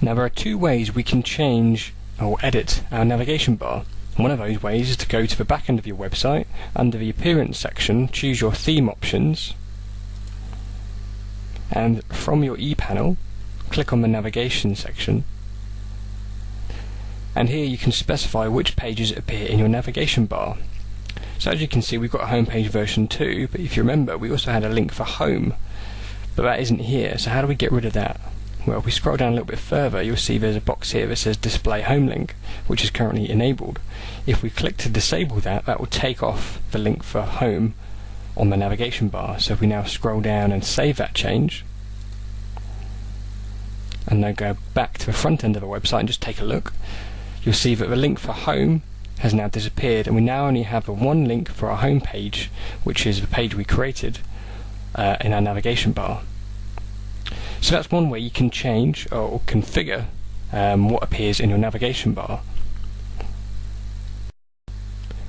Now there are two ways we can change or edit our navigation bar. One of those ways is to go to the back end of your website, under the Appearance section, choose your theme options, and from your ePanel, click on the Navigation section, and here you can specify which pages appear in your navigation bar. So as you can see, we've got a homepage version 2, but if you remember, we also had a link for home, but that isn't here. So how do we get rid of that? Well, if we scroll down a little bit further, you'll see there's a box here that says Display Home Link, which is currently enabled. If we click to disable that, that will take off the link for home on the navigation bar. So if we now scroll down and save that change, and then go back to the front end of the website and just take a look, you'll see that the link for home has now disappeared, and we now only have the one link for our home page, which is the page we created in our navigation bar. So that's one way you can change or configure what appears in your navigation bar.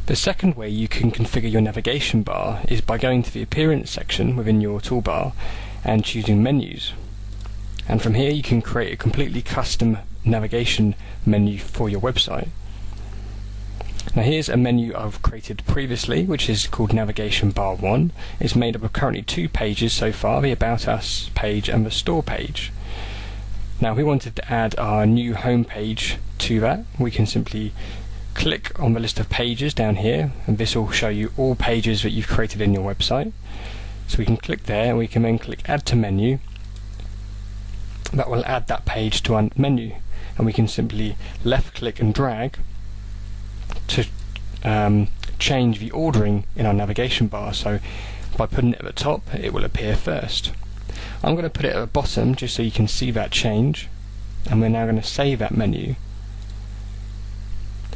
The second way you can configure your navigation bar is by going to the Appearance section within your toolbar and choosing Menus. And from here you can create a completely custom navigation menu for your website. Now here's a menu I've created previously, which is called Navigation Bar 1. It's made up of currently 2 pages so far, the About Us page and the Store page. Now if we wanted to add our new home page to that, we can simply click on the list of pages down here, and this will show you all pages that you've created in your website. So we can click there, and we can then click Add to Menu. That will add that page to our menu, and we can simply left click and drag to change the ordering in our navigation bar. So by putting it at the top, it will appear first. I'm going to put it at the bottom just so you can see that change, and we're now going to save that menu.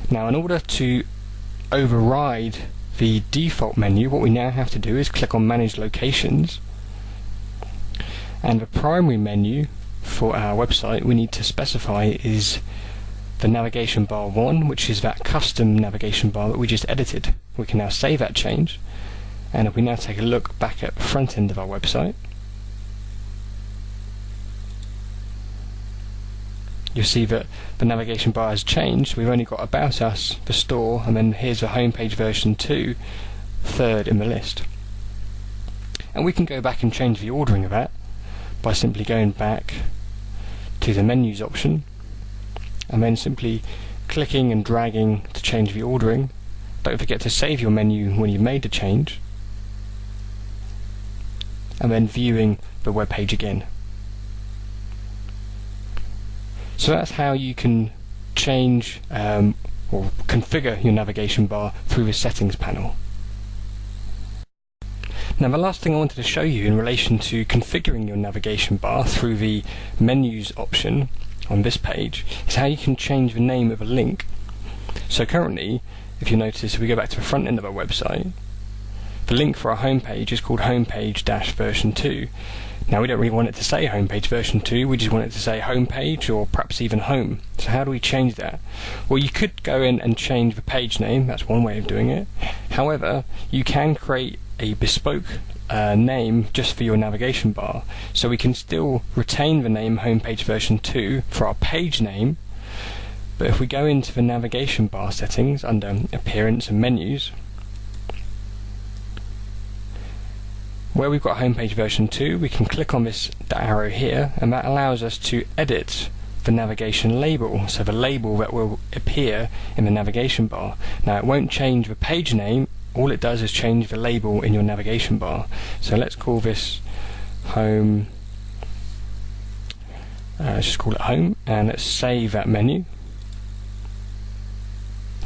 Now in order to override the default menu, what we now have to do is click on Manage Locations, and the primary menu for our website we need to specify is the Navigation Bar 1, which is that custom navigation bar that we just edited. We can now save that change, and if we now take a look back at the front end of our website, you'll see that the navigation bar has changed. We've only got About Us, the Store, and then here's the homepage version 2, third in the list. And we can go back and change the ordering of that by simply going back to the Menus option, and then simply clicking and dragging to change the ordering. Don't forget to save your menu when you've made the change, and then viewing the web page again. So that's how you can change or configure your navigation bar through the settings panel. Now the last thing I wanted to show you in relation to configuring your navigation bar through the Menus option on this page is how you can change the name of a link. So currently, if you notice, if we go back to the front end of our website, the link for our homepage is called homepage-version 2. Now we don't really want it to say homepage version 2, we just want it to say homepage, or perhaps even home. So how do we change that? Well, you could go in and change the page name, that's one way of doing it. However, you can create a bespoke name just for your navigation bar, so we can still retain the name homepage version 2 for our page name, but if we go into the navigation bar settings under Appearance and Menus, where we've got homepage version 2, we can click on the arrow here, and that allows us to edit the navigation label, so the label that will appear in the navigation bar. Now it won't change the page name, all it does is change the label in your navigation bar. So let's call this home, let's just call it home, and let's save that menu.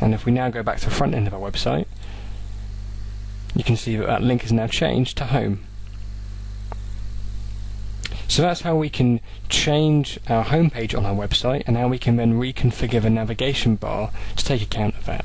And if we now go back to the front end of our website, you can see that that link is now changed to home. So that's how we can change our homepage on our website, and how we can then reconfigure the navigation bar to take account of that.